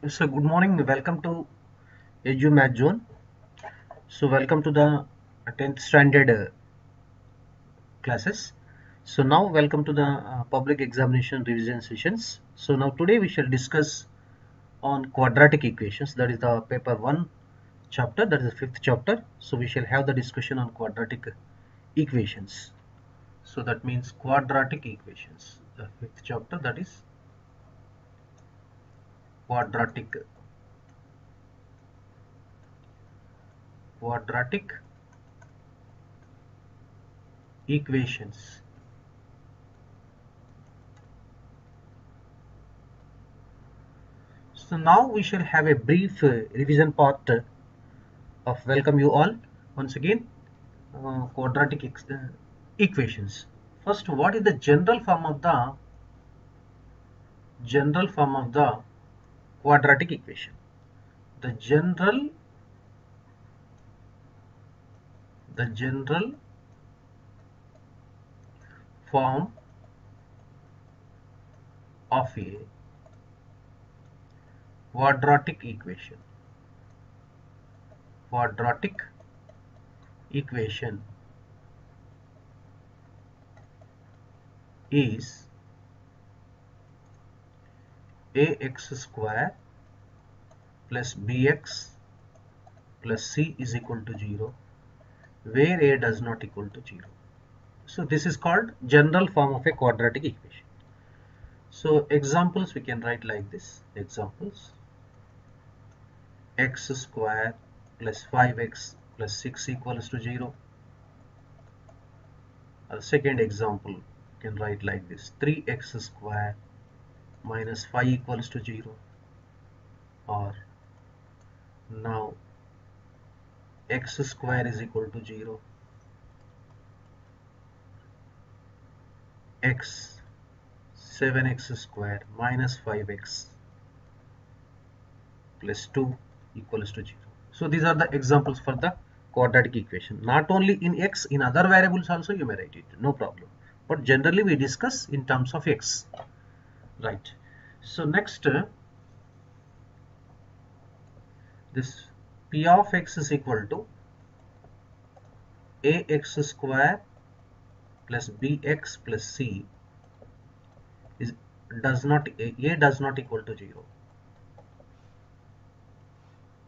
So good morning, welcome to Edu Zone. So welcome to the 10th standard classes. So now welcome to the public examination revision sessions. So now today we shall discuss on quadratic equations, that is the paper 1 chapter, that is the 5th chapter. So we shall have the discussion on quadratic equations. So that means quadratic equations, the 5th chapter, that is quadratic equations. So now we shall have a brief revision part of welcome you all once again. Quadratic equations. First, what is the general form of the quadratic equation? The general form of a quadratic equation. Quadratic equation is ax square plus bx plus c is equal to 0, where a does not equal to 0. So this is called general form of a quadratic equation. So examples we can write like this. Examples: x square plus 5x plus 6 equals to 0. Second example we can write like this: 3x square minus 5 equals to 0. Or now x square is equal to 0, x 7x square minus 5x plus 2 equals to 0. So these are the examples for the quadratic equation. Not only in x, in other variables also you may write it, no problem. But generally we discuss in terms of x. Right. So next, this p of x is equal to ax square plus bx plus c is does not equal to 0.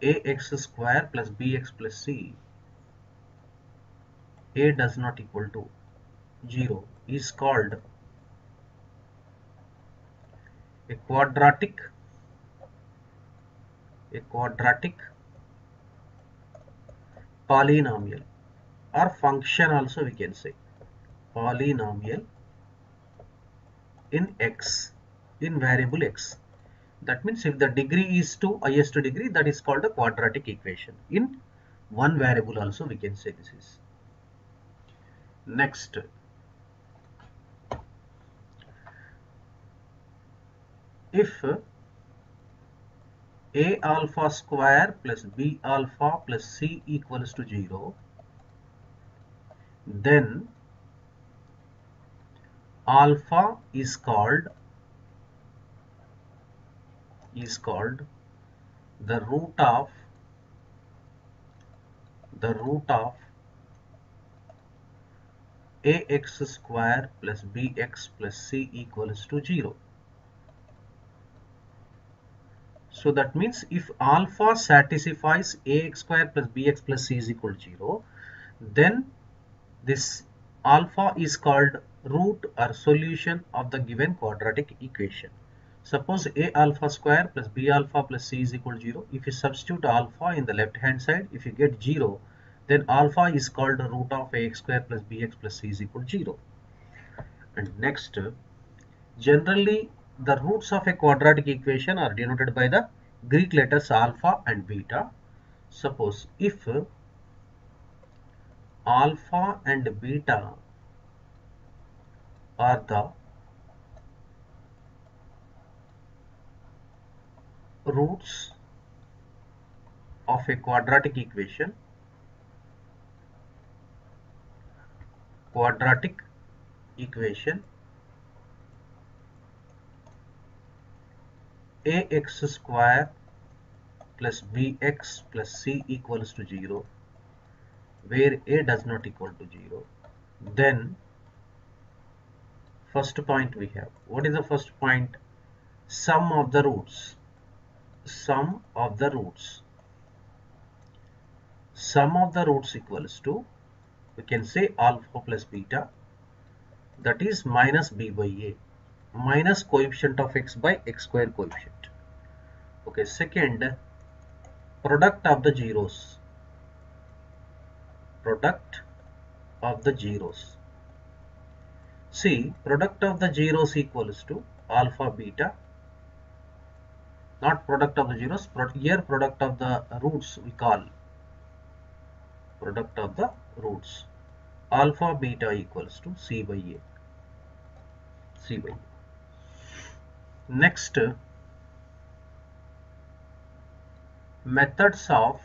Ax square plus bx plus c, a does not equal to 0, is called a quadratic polynomial, or function also we can say, polynomial in x, in variable x. That means if the degree is to highest degree, that is called a quadratic equation. In one variable also we can say this is. Next, if a alpha square plus b alpha plus c equals to 0, then alpha is called the root of ax square plus bx plus c equals to 0. So that means if alpha satisfies ax square plus bx plus c is equal to 0, then this alpha is called root or solution of the given quadratic equation. Suppose a alpha square plus b alpha plus c is equal to 0. If you substitute alpha in the left hand side, if you get 0, then alpha is called the root of ax square plus bx plus c is equal to 0. And next, generally the roots of a quadratic equation are denoted by the Greek letters alpha and beta. Suppose if alpha and beta are the roots of a quadratic equation, ax square plus bx plus c equals to 0, where a does not equal to 0, then first point we have. What is the first point? Sum of the roots. Sum of the roots. Sum of the roots equals to, we can say alpha plus beta, that is minus b by a, minus coefficient of x by x square coefficient. Okay, second, product of the zeros. Product of the zeros. See, product of the zeros equals to alpha beta, not product of the zeros, here product of the roots we call product of the roots. Alpha beta equals to c by a. C by a. Next, methods of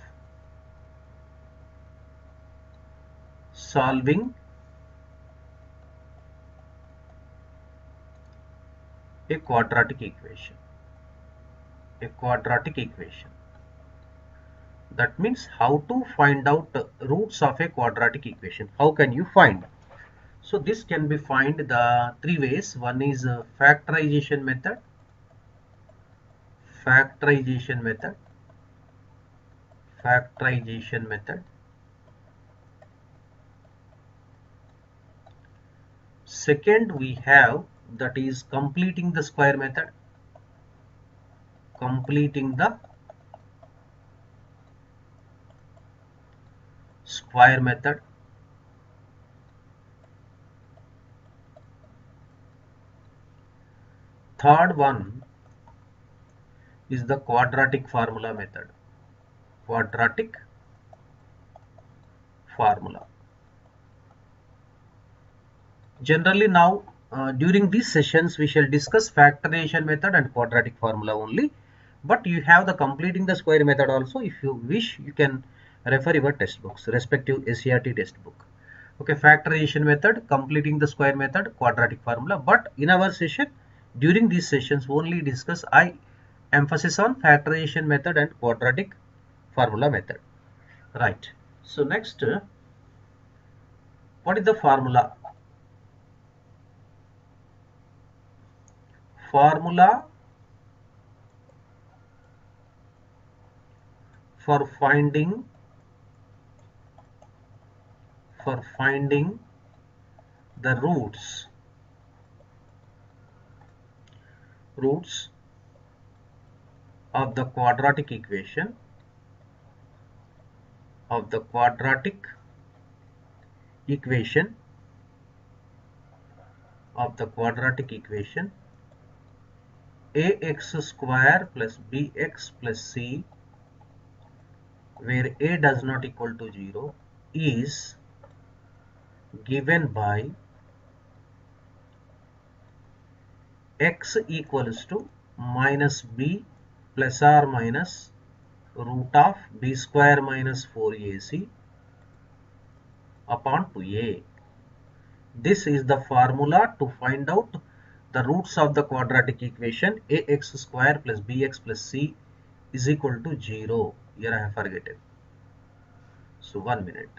solving a quadratic equation. A quadratic equation. That means how to find out roots of a quadratic equation. How can you find? So this can be find the three ways. One is factorization method. Factorization method. Factorization method. Second, we have that is completing the square method. Completing the square method. Third one is the quadratic formula method. Quadratic formula. Generally now during these sessions we shall discuss factorization method and quadratic formula only, but you have the completing the square method also. If you wish, you can refer your textbooks, respective SCRT textbook. Okay, factorization method, completing the square method, quadratic formula. But in our session, during these sessions only discuss, I emphasis on factorization method and quadratic formula method. Right. So next, what is the formula? Formula for finding the roots of the quadratic equation of the quadratic equation ax square plus bx plus c, where a does not equal to 0, is given by x equals to minus b plus or minus root of b square minus 4ac upon 2a. This is the formula to find out the roots of the quadratic equation ax square plus bx plus c is equal to 0. Here I have forgotten. So 1 minute.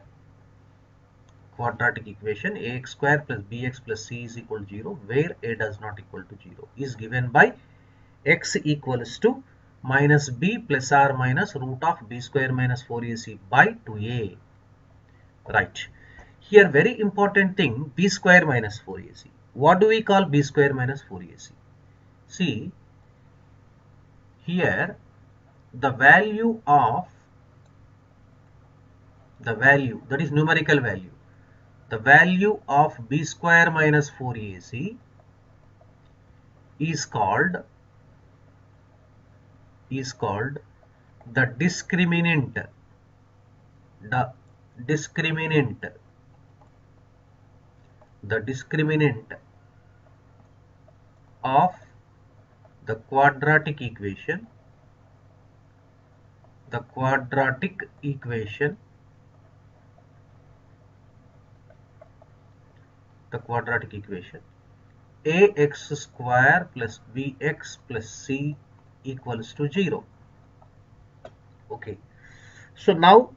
Quadratic equation ax square plus bx plus c is equal to 0, where a does not equal to 0, is given by x equals to minus b plus or minus root of b square minus 4ac by 2a. Right. Here very important thing, b square minus 4ac. What do we call b square minus 4ac? See, here the value that is numerical value. The value of b square minus 4ac is called the discriminant. The discriminant of the quadratic equation. The quadratic equation ax square plus bx plus c equals to 0. Okay. So now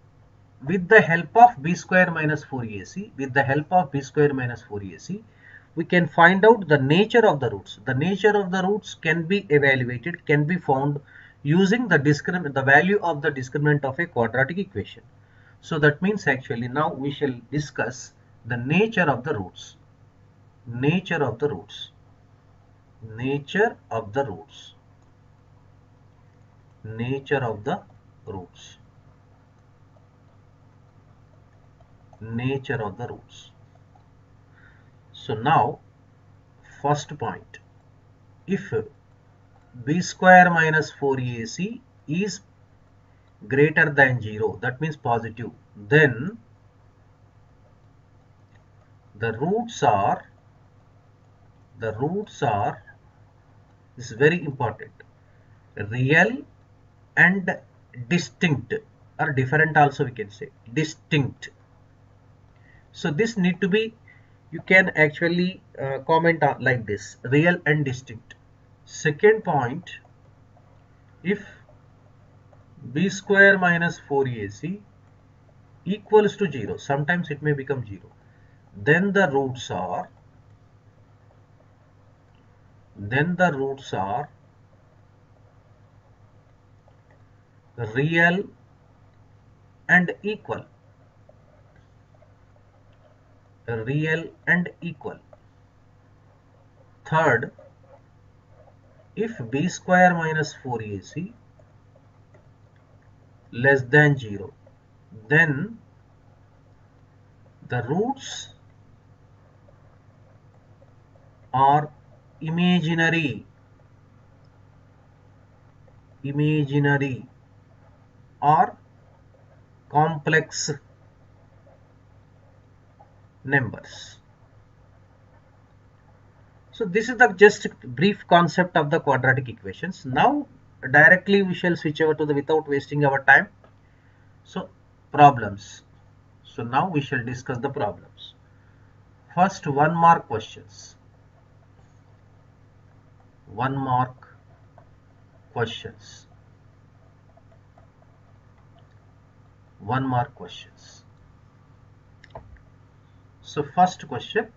with the help of b square minus 4ac, we can find out the nature of the roots. The nature of the roots can be evaluated, can be found using the value of the discriminant of a quadratic equation. So that means actually now we shall discuss the nature of the roots. Nature of the roots. Nature of the roots. Nature of the roots. Nature of the roots. So now, first point, if b square minus 4ac is greater than 0, that means positive, then the roots are, this is very important, real and distinct, or different also we can say, distinct. So this need to be, you can actually comment on like this, real and distinct. Second point, if b square minus 4ac equals to 0, sometimes it may become 0, then the roots are real and equal. Real and equal. Third, if b square minus 4ac less than 0, then the roots are imaginary or complex numbers. So this is the just brief concept of the quadratic equations. Now directly we shall switch over to the, without wasting our time, so problems. So now we shall discuss the problems. First, 1 mark questions. 1 mark questions. 1 mark questions. So first question,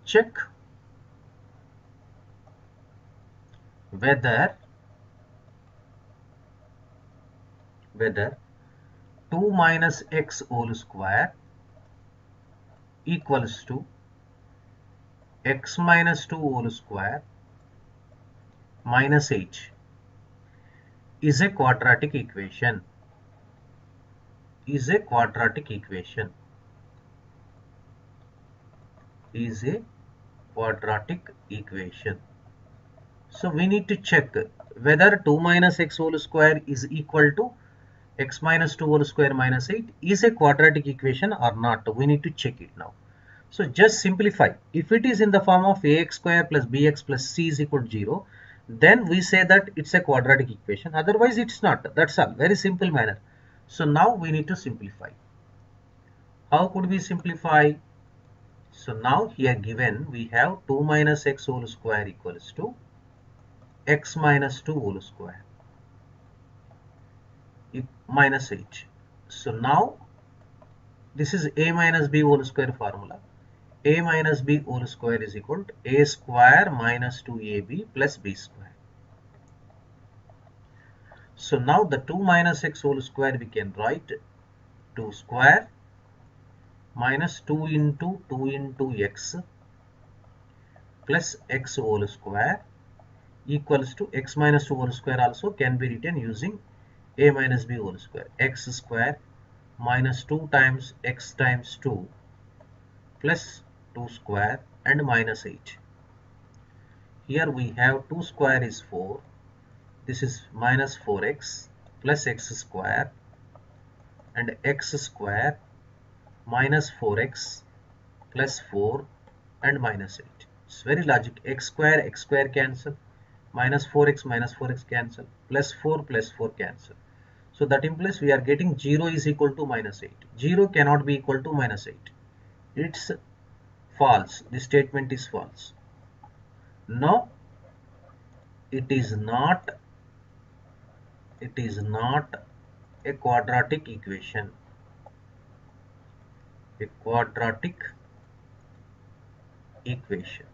check whether 2 minus x whole square equals to x minus 2 whole square minus 8 is a quadratic equation. Is a quadratic equation. Is a quadratic equation. So we need to check whether 2 minus x whole square is equal to x minus 2 whole square minus 8 is a quadratic equation or not. We need to check it now. So just simplify. If it is in the form of ax square plus bx plus c is equal to 0, then we say that it's a quadratic equation. Otherwise it's not. That's all. Very simple manner. So now we need to simplify. How could we simplify? So now here given we have 2 minus x whole square equals to x minus 2 whole square minus 8. So now this is a minus b whole square formula. A minus b whole square is equal to a square minus 2ab plus b square. So now the 2 minus x whole square we can write 2 square minus 2 into x plus x whole square equals to x minus 2 whole square also can be written using a minus b whole square. X square minus 2 times x times 2 plus 2 square and minus 8. Here we have 2 square is 4. This is minus 4x plus x square and x square minus 4x plus 4 and minus 8. It's very logic. X square cancel, minus 4x cancel, plus 4 cancel. So that implies we are getting 0 is equal to minus 8. 0 cannot be equal to minus 8. It's false. This statement is false. No, it is not It is not a quadratic equation. A quadratic equation.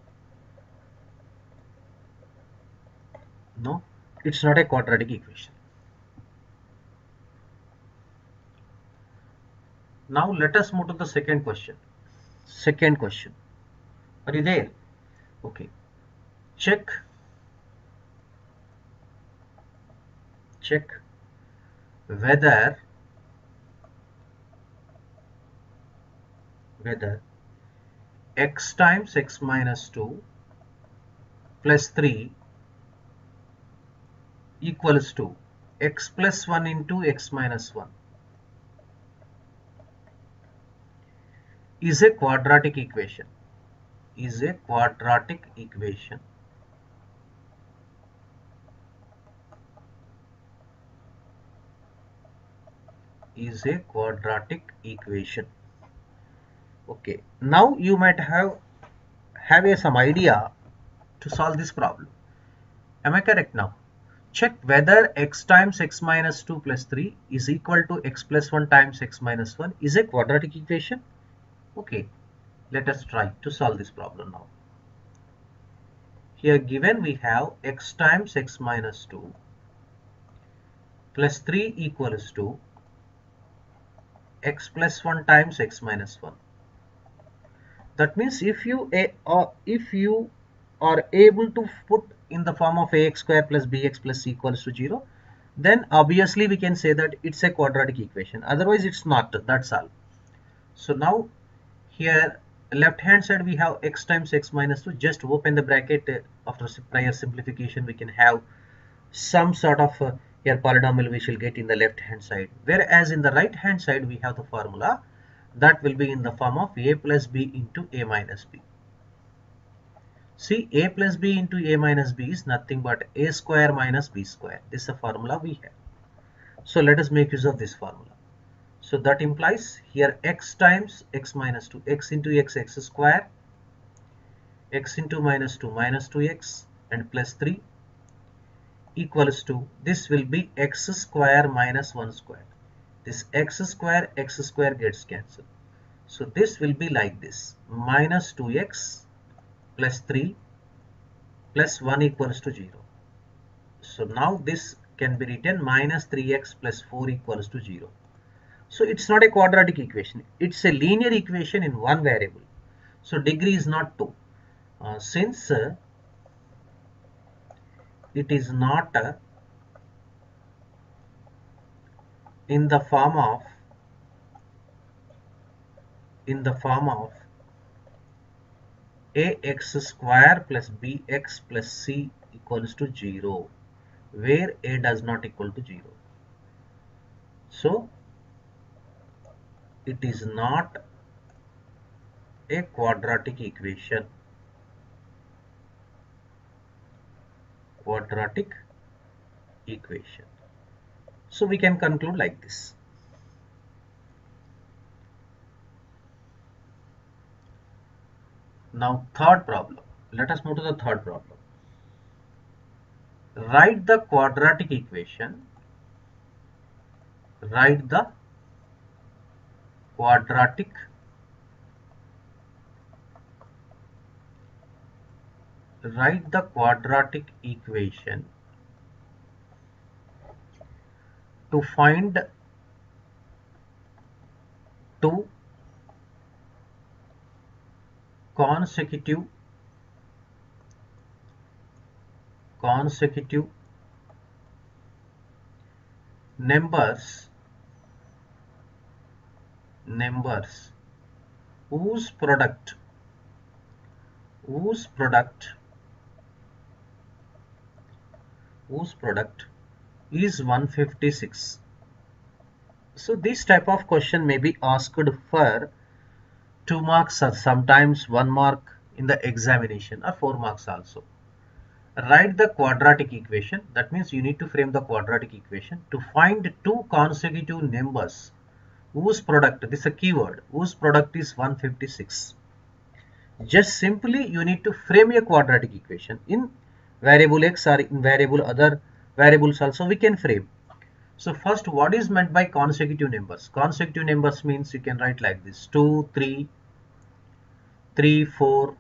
No, it's not a quadratic equation. Now let us move to the second question. Second question. Are you there? Okay. Check whether x times x minus 2 plus 3 equals to x plus 1 into x minus 1 is a quadratic equation. Is a quadratic equation. Is a quadratic equation. Okay. Now you might have some idea to solve this problem. Am I correct now? Check whether x times x minus 2 plus 3 is equal to x plus 1 times x minus 1 is a quadratic equation. Okay, let us try to solve this problem now. Here given we have x times x minus 2 plus 3 equals to x plus 1 times x minus 1. That means if you are able to put in the form of ax square plus bx plus c equals to 0, then obviously we can say that it's a quadratic equation. Otherwise it's not. That's all. So now here left hand side we have x times x minus 2. Just open the bracket. After prior simplification we can have some sort of here polynomial we shall get in the left hand side, whereas in the right hand side we have the formula that will be in the form of a plus b into a minus b. See, a plus b into a minus b is nothing but a square minus b square. This is the formula we have. So let us make use of this formula. So that implies here x times x minus 2, x into x, x square, x into minus 2, minus 2x, and plus 3 equals to, this will be x square minus 1 square. This x square gets cancelled. So this will be like this, minus 2x plus 3 plus 1 equals to 0. So now this can be written minus 3x plus 4 equals to 0. So it's not a quadratic equation. It's a linear equation in one variable. So degree is not 2. Since it is not in the form of ax square plus bx plus c equals to 0, where a does not equal to 0. So it is not a quadratic equation. Quadratic equation. So we can conclude like this. Now third problem. Let us move to the third problem. Write the quadratic equation. Write the quadratic equation to find two consecutive numbers whose product is 156. So this type of question may be asked for 2 marks or sometimes 1 mark in the examination, or 4 marks also. Write the quadratic equation. That means you need to frame the quadratic equation to find two consecutive numbers whose product, this is a keyword, whose product is 156. Just simply you need to frame a quadratic equation in variable x or in variable other variables also we can frame. So first, what is meant by consecutive numbers? Consecutive numbers means you can write like this: 2, 3, 3, 4,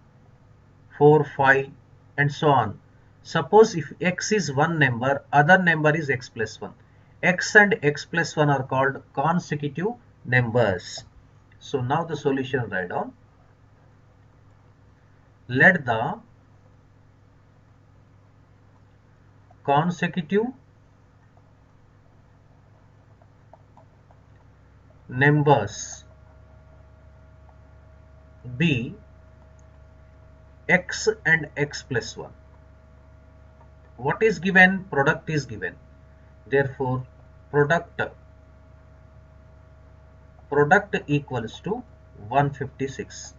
4, 5, and so on. Suppose if x is one number, other number is x plus 1. X and x plus 1 are called consecutive numbers. So now the solution write down. Let the consecutive numbers be x and x plus 1. What is given? Product is given. Therefore, product equals to 156.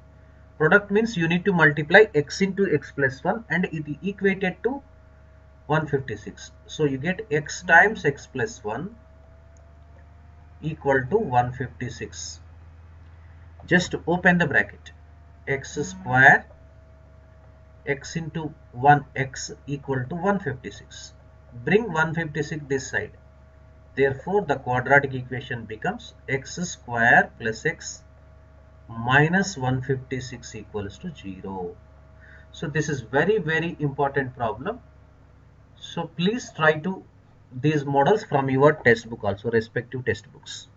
Product means you need to multiply x into x plus 1 and it equated to 156. So you get x times x plus 1 equal to 156. Just open the bracket. X square x into 1x equal to 156. Bring 156 this side. Therefore, the quadratic equation becomes x square plus x minus 156 equals to 0. So this is very important problem. So please try to these models from your textbook also, respective textbooks.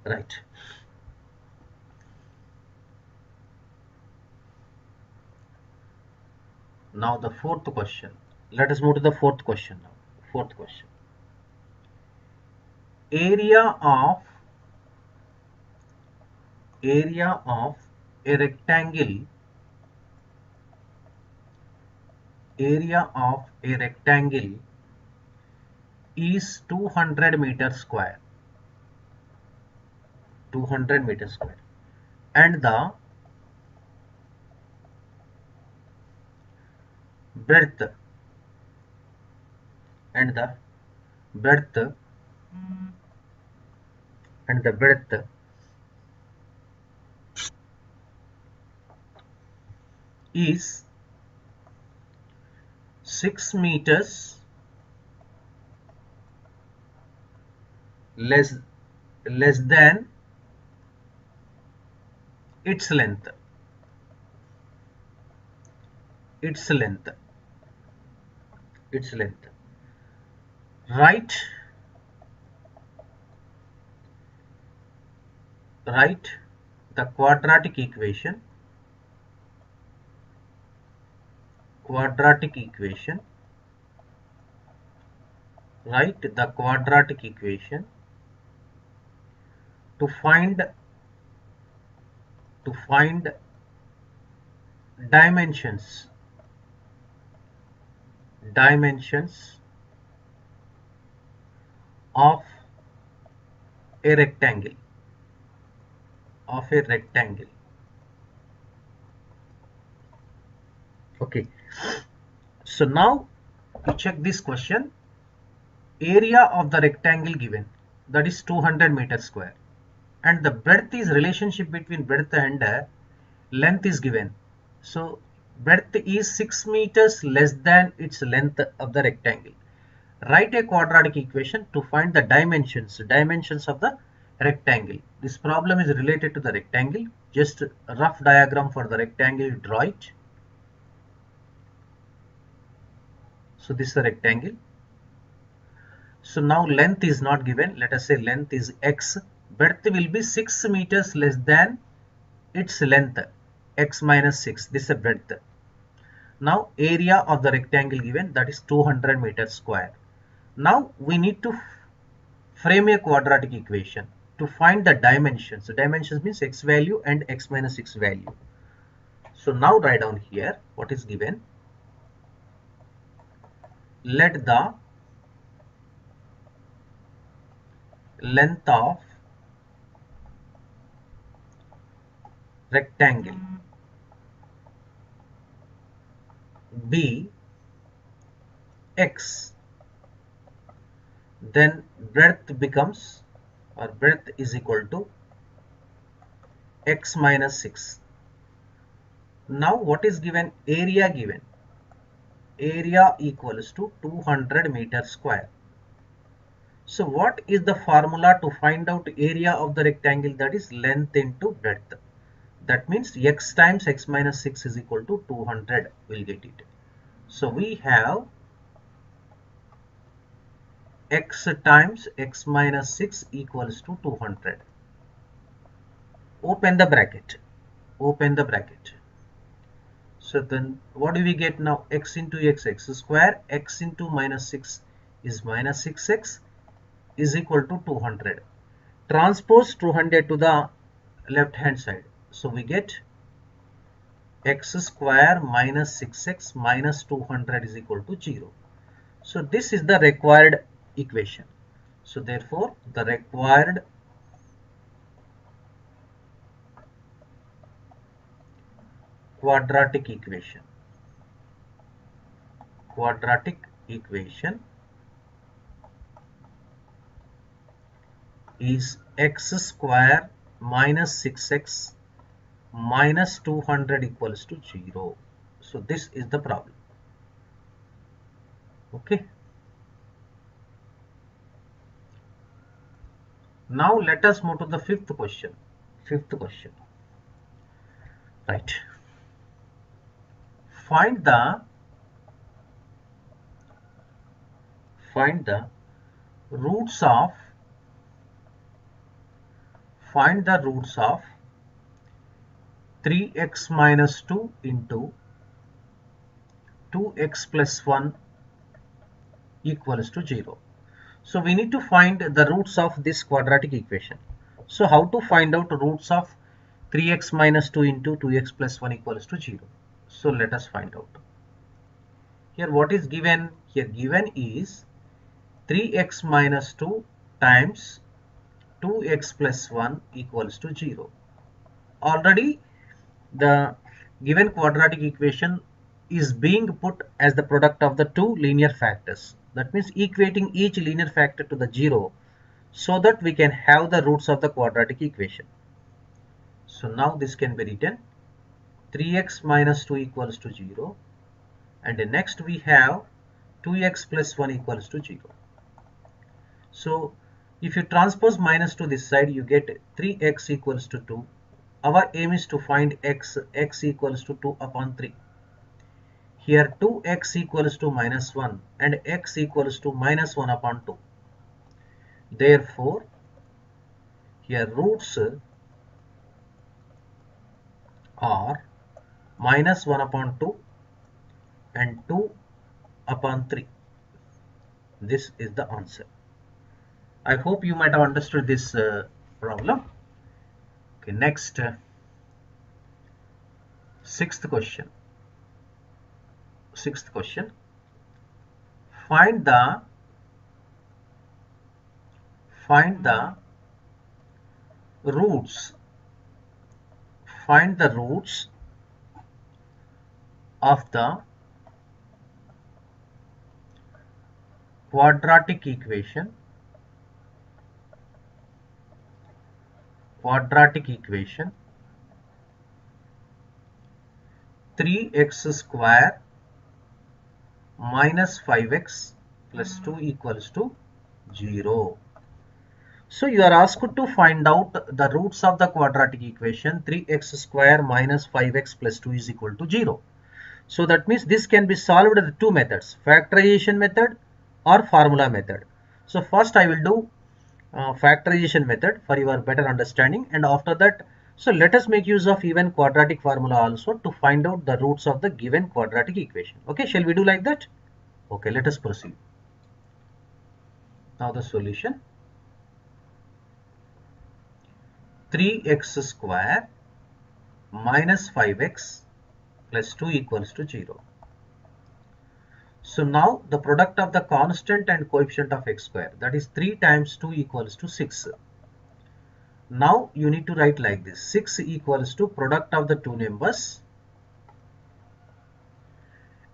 Right. Now the fourth question. Let us move to the fourth question now. Fourth question. Area of a rectangle is 200 meters square. 200 meters square. And the breadth is 6 meters less than its length. Write the quadratic equation. Write the quadratic equation to find dimensions of a rectangle. Okay. So now you check this question. Area of the rectangle given, that is 200 meters square, and the breadth is relationship between breadth and length is given. So breadth is 6 meters less than its length of the rectangle. Write a quadratic equation to find the dimensions of the rectangle. This problem is related to the rectangle. Just a rough diagram for the rectangle, draw it. So this is the rectangle. So now length is not given. Let us say length is x. Breadth will be 6 meters less than its length, x minus 6. This is the breadth. Now area of the rectangle given, that is 200 meters square. Now we need to frame a quadratic equation to find the dimensions. So dimensions means x value and x minus 6 value. So now write down here what is given. Let the length of rectangle be x, then breadth becomes, or breadth is equal to x minus 6. Now what is given? Area given. Area equals to 200 meters square. So what is the formula to find out area of the rectangle? That is length into breadth. That means x times x minus 6 is equal to 200. We'll get it. So we have x times x minus 6 equals to 200. Open the bracket. Open the bracket. So then what do we get now? X into x square, x into minus 6 is minus 6x is equal to 200. Transpose 200 to the left hand side. So we get x square minus 6x minus 200 is equal to 0. So this is the required equation. So therefore the required quadratic equation is x square minus 6x minus 200 equals to 0. So this is the problem. Okay. Now let us move to the fifth question. Right. Find the roots of 3x minus 2 into 2x plus 1 equals to 0. So we need to find the roots of this quadratic equation. So how to find out roots of 3x minus 2 into 2x plus 1 equals to 0? So let us find out. Here what is given? Here given is 3x minus 2 times 2x plus 1 equals to 0. Already the given quadratic equation is being put as the product of the two linear factors. That means equating each linear factor to the 0 so that we can have the roots of the quadratic equation. So now this can be written 3x minus 2 equals to 0, and next we have 2x plus 1 equals to 0. So if you transpose minus to this side, you get 3x equals to 2. Our aim is to find x equals to 2 upon 3. Here 2x equals to minus 1 and x equals to minus 1 upon 2. Therefore, here roots are minus 1 upon 2 and 2 upon 3. This is the answer. I hope you might have understood this problem. Okay, next, sixth question. Find the roots of the quadratic equation 3x square minus 5x plus 2 equals to 0. So you are asked to find out the roots of the quadratic equation 3x square minus 5x plus 2 is equal to 0. So that means this can be solved with two methods, factorization method or formula method. So first I will do factorization method for your better understanding, and after that, so let us make use of even quadratic formula also to find out the roots of the given quadratic equation. Okay, shall we do like that? Okay, let us proceed. Now the solution: 3x square minus 5x plus 2 equals to 0. So now the product of the constant and coefficient of x square, that is 3 times 2 equals to 6. Now you need to write like this: 6 equals to product of the two numbers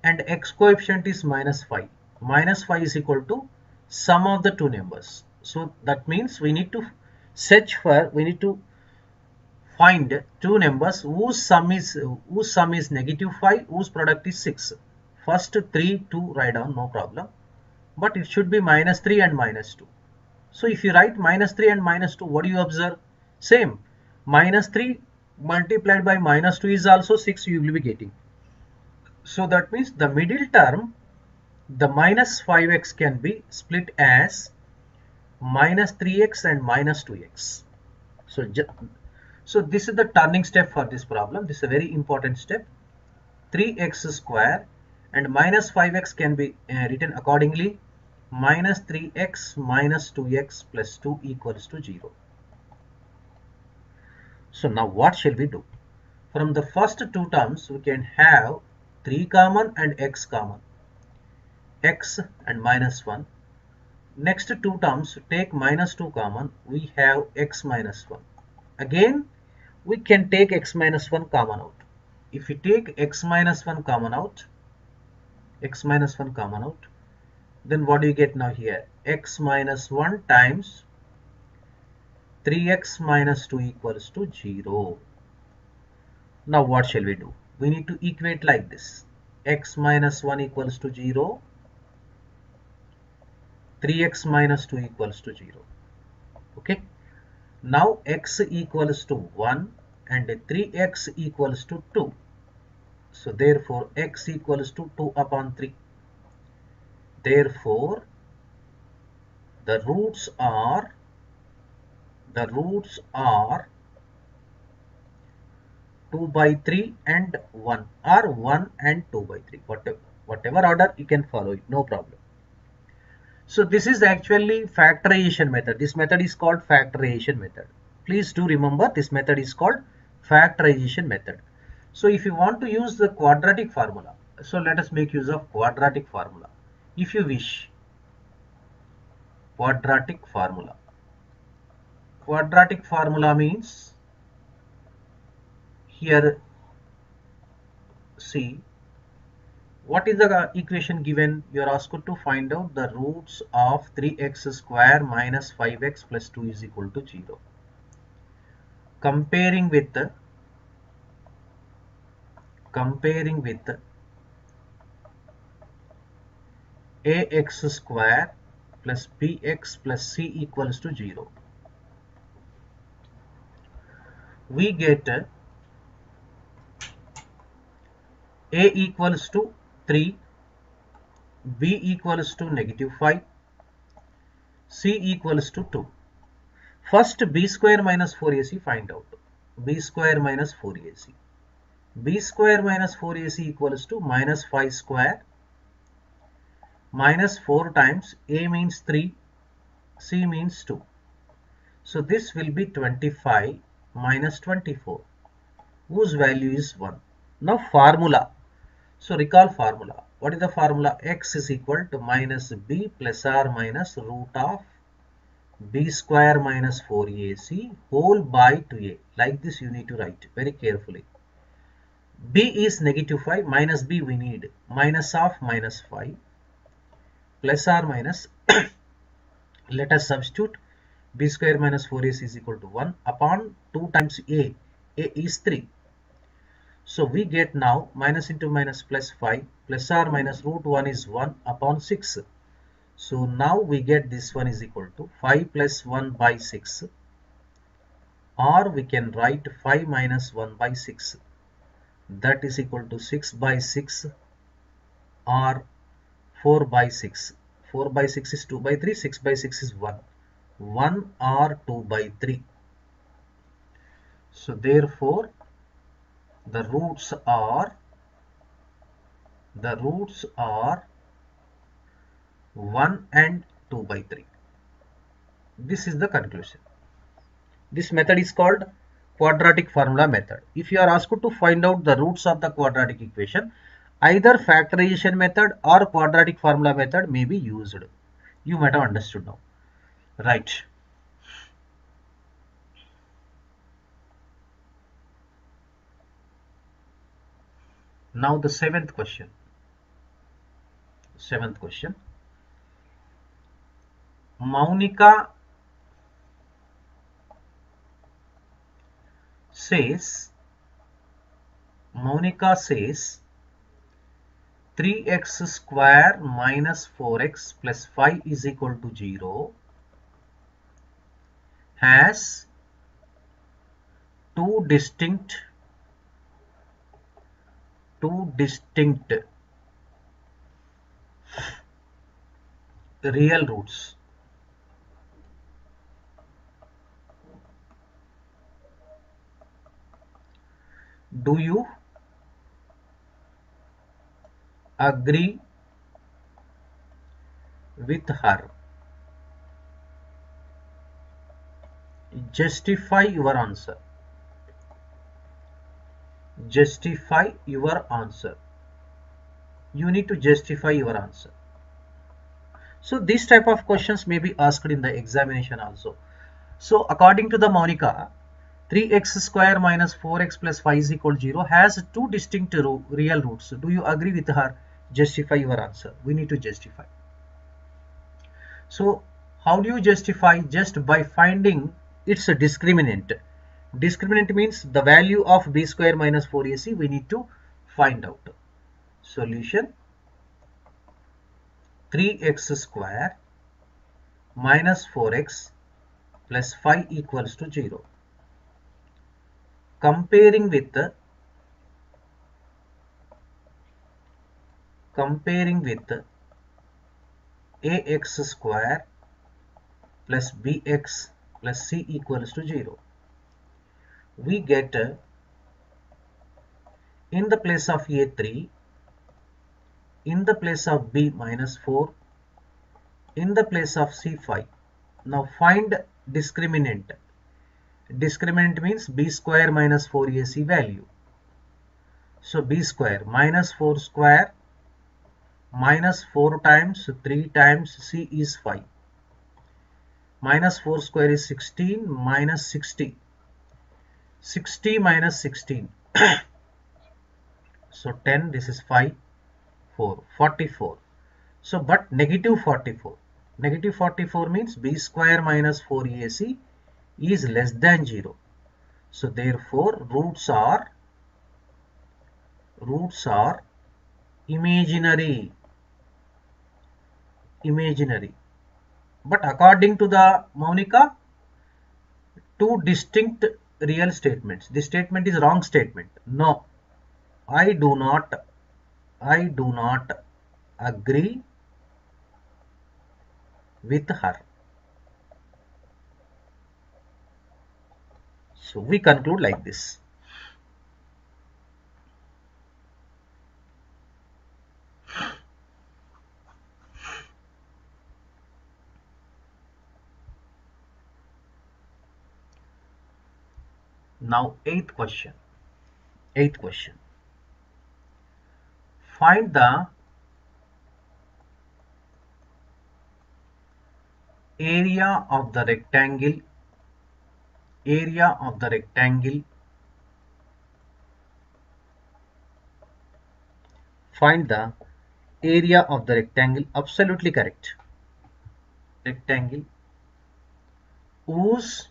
and x coefficient is minus 5. Minus 5 is equal to sum of the two numbers. So that means we need to find two numbers whose sum is negative 5, whose product is 6. First 3, 2 write down, no problem. But it should be minus 3 and minus 2. So if you write minus 3 and minus 2, what do you observe? Same. Minus 3 multiplied by minus 2 is also 6 you will be getting. So that means the middle term, the minus 5x can be split as minus 3x and minus 2x. So this is the turning step for this problem. This is a very important step. 3x square and minus 5x can be written accordingly. Minus 3x minus 2x plus 2 equals to 0. So now what shall we do? From the first two terms we can have 3 common and x common. X and minus 1. Next two terms take minus 2 common. We have x minus 1. Again we can take x minus 1 common out. If we take x minus 1 common out, then what do you get now here? X minus 1 times 3x minus 2 equals to 0. Now what shall we do? We need to equate like this. X minus 1 equals to 0. 3x minus 2 equals to 0. Okay. Now x equals to 1 and 3x equals to 2. So therefore x equals to 2 upon 3. Therefore the roots are 2 by 3 and 1, or 1 and 2 by 3. Whatever order you can follow it, no problem. So this is actually factorization method. This method is called factorization method. Please do remember this method is called factorization method. So if you want to use the quadratic formula, so let us make use of quadratic formula. If you wish, quadratic formula. Quadratic formula means, here see, what is the equation given? You are asked to find out the roots of 3x square minus 5x plus 2 is equal to 0. Comparing with ax square plus bx plus c equals to 0. We get a equals to 3, b equals to negative 5, c equals to 2. First b square minus 4ac find out. B square minus 4ac. B square minus 4ac equals to minus 5 square minus 4 times a means 3, c means 2. So this will be 25 minus 24, whose value is 1. Now formula. So recall formula. What is the formula? X is equal to minus b plus or minus root of b square minus 4ac whole by 2a. Like this you need to write very carefully. B is negative 5, minus b we need minus of minus 5 plus or minus let us substitute b square minus 4ac is equal to 1 upon 2 times a is 3. So we get now minus into minus plus 5 plus or minus root 1 is 1 upon 6. So now we get this one is equal to 5 plus 1 by 6, or we can write 5 minus 1 by 6. That is equal to 6 by 6 or 4 by 6. 4 by 6 is 2 by 3, 6 by 6 is 1. 1 or 2 by 3. So therefore the roots are 1 and 2 by 3. This is the conclusion. This method is called quadratic formula method. If you are asked to find out the roots of the quadratic equation, either factorization method or quadratic formula method may be used. You might have understood now. Right. Now the seventh question. Maunika says 3x square minus 4x plus 5 is equal to 0 has two distinct real roots. Do you agree with her? Justify your answer. Justify your answer. You need to justify your answer. So these type of questions may be asked in the examination also. So according to the Monica, 3x square minus 4x plus 5 is equal to 0 has two distinct real roots. Do you agree with her? Justify your answer. We need to justify. So how do you justify? Just by finding its discriminant. Discriminant means the value of b square minus 4ac we need to find out. Solution: 3x square minus 4x plus 5 equals to 0. Comparing with ax square plus bx plus c equals to 0. We get in the place of a 3, in the place of b minus 4, in the place of c 5. Now find discriminant. Discriminant means b square minus 4ac value. So b square minus 4 square minus 4 times 3 times c is 5. Minus 4 square is 16 minus 60. 60 minus 16. So 10, this is 5, 4, 44. So but negative 44. Negative 44 means b square minus 4ac is less than 0. So therefore roots are imaginary. But according to the Monica, two distinct real statements. This statement is wrong statement. No, I do not agree with her. So we conclude like this. Now eighth question. Find the area of the rectangle. Find the area of the rectangle. Absolutely correct. Rectangle whose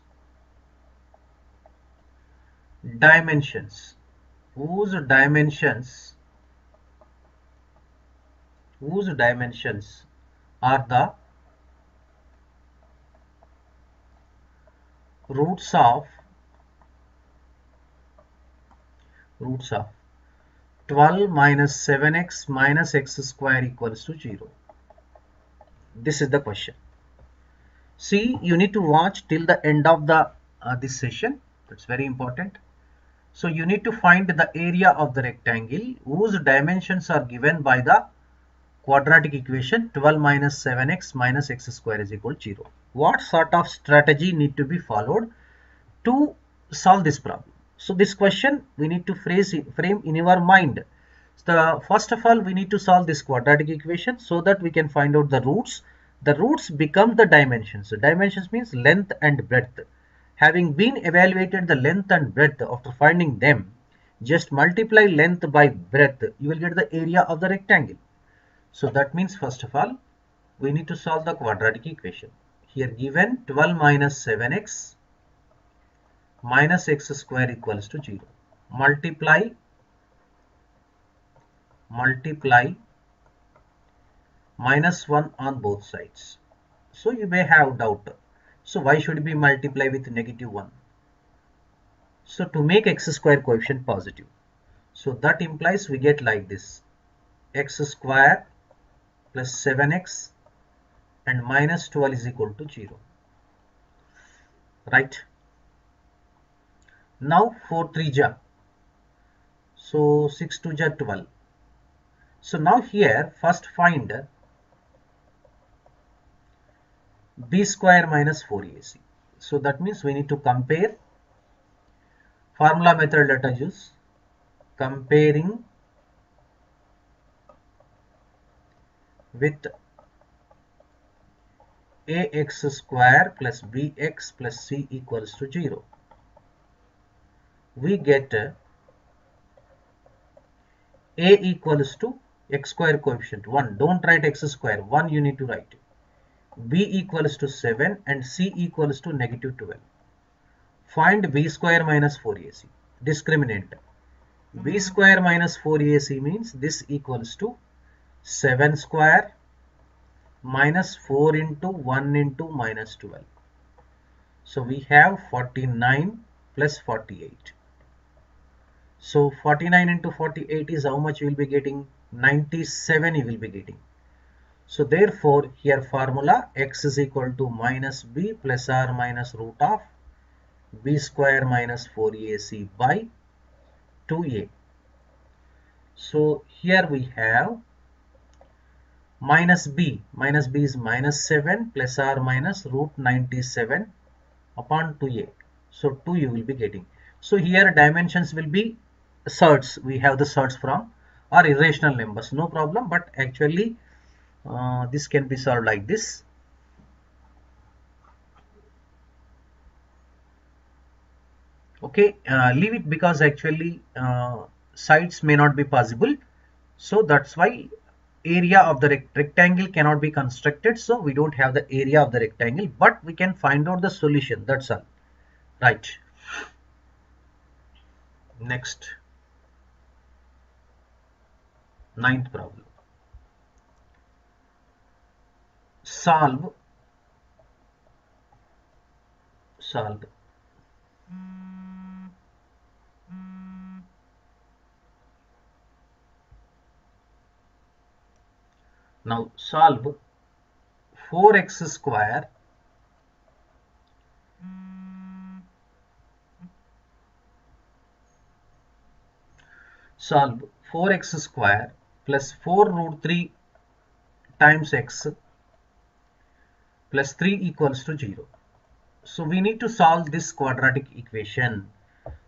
dimensions are the roots of 12 minus 7x minus x square equals to 0. This is the question. See, you need to watch till the end of the this session. That's very important. So you need to find the area of the rectangle whose dimensions are given by the quadratic equation 12 minus 7x minus x square is equal to 0. What sort of strategy need to be followed to solve this problem? So this question we need to frame in your mind. First of all, we need to solve this quadratic equation so that we can find out the roots. The roots become the dimensions. So dimensions means length and breadth. Having been evaluated the length and breadth, after finding them, just multiply length by breadth, you will get the area of the rectangle. So that means first of all, we need to solve the quadratic equation. Here given 12 minus 7x minus x square equals to 0. Multiply minus 1 on both sides. So you may have doubt. So why should we multiply with -1? So to make x square coefficient positive. So that implies we get like this: x square plus 7x and minus 12 is equal to 0. Right? Now 4 3 ja. So 6 2 ja 12. So now here first find b square minus 4ac. So that means we need to compare formula method. Let us use comparing with ax square plus bx plus c equals to 0. We get a equals to x square coefficient 1. Don't write x square, 1 you need to write. B equals to 7 and C equals to -12. Find b square minus 4ac. Discriminant. B square minus 4ac means this equals to 7 square minus 4 into 1 into minus 12. So we have 49 plus 48. So 49 into 48 is how much you will be getting? 97 you will be getting. So therefore here formula x is equal to minus b plus or minus root of b square minus 4ac by 2a. So here we have minus b is minus 7 plus or minus root 97 upon 2a. So 2 you will be getting. So here dimensions will be surds. We have the surds from or irrational numbers, no problem, but actually this can be solved like this. Okay, leave it because actually sides may not be possible. So that's why area of the rectangle cannot be constructed. So we don't have the area of the rectangle, but we can find out the solution. That's all. Right. Next, 9th problem. Solve now solve 4x square solve 4x square plus 4 root 3 times x plus 3 equals to 0. So we need to solve this quadratic equation.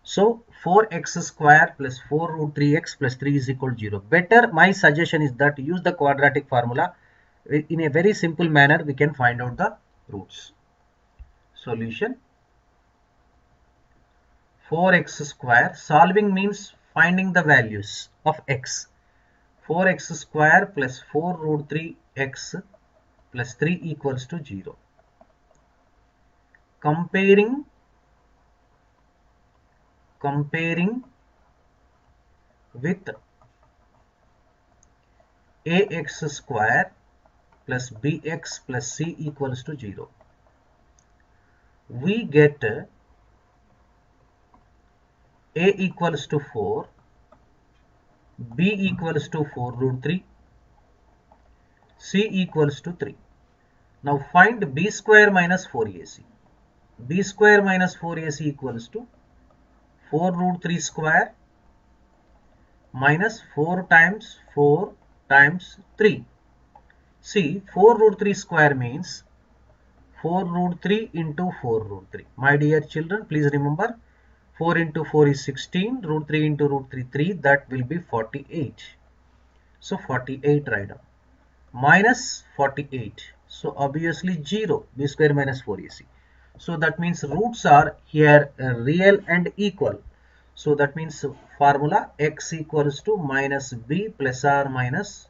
So 4x square plus 4 root 3x plus 3 is equal to 0. Better, my suggestion is that use the quadratic formula. In a very simple manner we can find out the roots. Solution 4x square. Solving means finding the values of x. 4x square plus 4 root 3x plus 3 equals to 0. Comparing with ax square plus bx plus c equals to 0. We get a equals to 4, b equals to 4 root 3, c equals to 3. Now find b square minus 4ac. B square minus 4ac equals to 4 root 3 square minus 4 times 4 times 3. See, 4 root 3 square means 4 root 3 into 4 root 3. My dear children, please remember 4 into 4 is 16, root 3 into root 3, 3, that will be 48. So 48 right now. Minus 48. So obviously 0, b square minus 4ac. So that means roots are here real and equal. So that means formula x equals to minus b plus or minus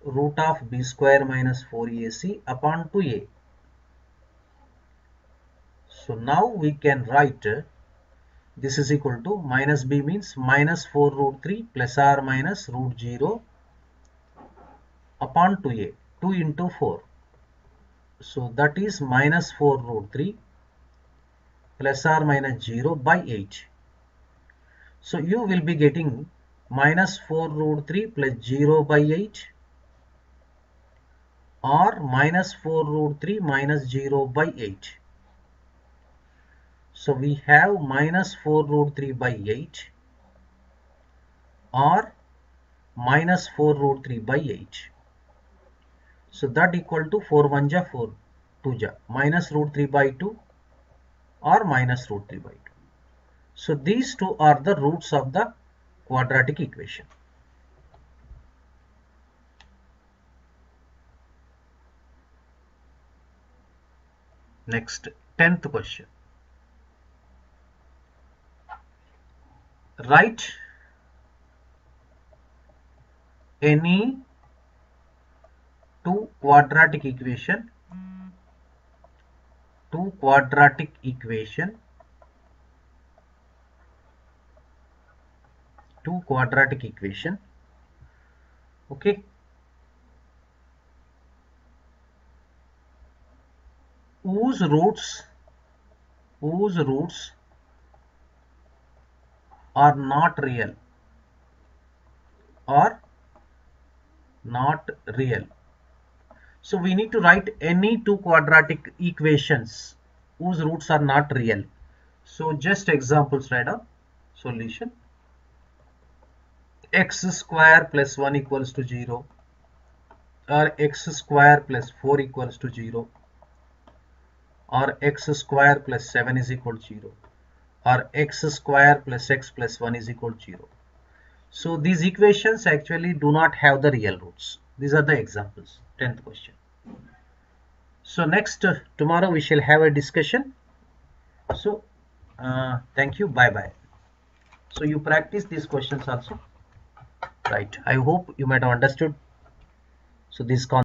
root of b square minus 4ac upon 2a. So now we can write this is equal to minus b means minus 4 root 3 plus or minus root 0 upon 2a. 2 into 4. So that is minus 4 root 3 plus or minus 0 by 8. So you will be getting minus 4 root 3 plus 0 by 8 or minus 4 root 3 minus 0 by 8. So we have minus 4 root 3 by 8 or minus 4 root 3 by 8. So that equal to 4 1 ja 4 2 ja minus root 3 by 2 or minus root 3 by 2. So these two are the roots of the quadratic equation. Next, 10th question. Write any two quadratic equation okay, whose roots are not real or not real. So we need to write any two quadratic equations whose roots are not real. So just examples right now. Solution: x square plus 1 equals to 0, or x square plus 4 equals to 0, or x square plus 7 is equal to 0, or x square plus x plus 1 is equal to 0. So these equations actually do not have the real roots. These are the examples. 10th question. So next, tomorrow we shall have a discussion. So thank you. Bye bye. So you practice these questions also. Right. I hope you might have understood. So this concept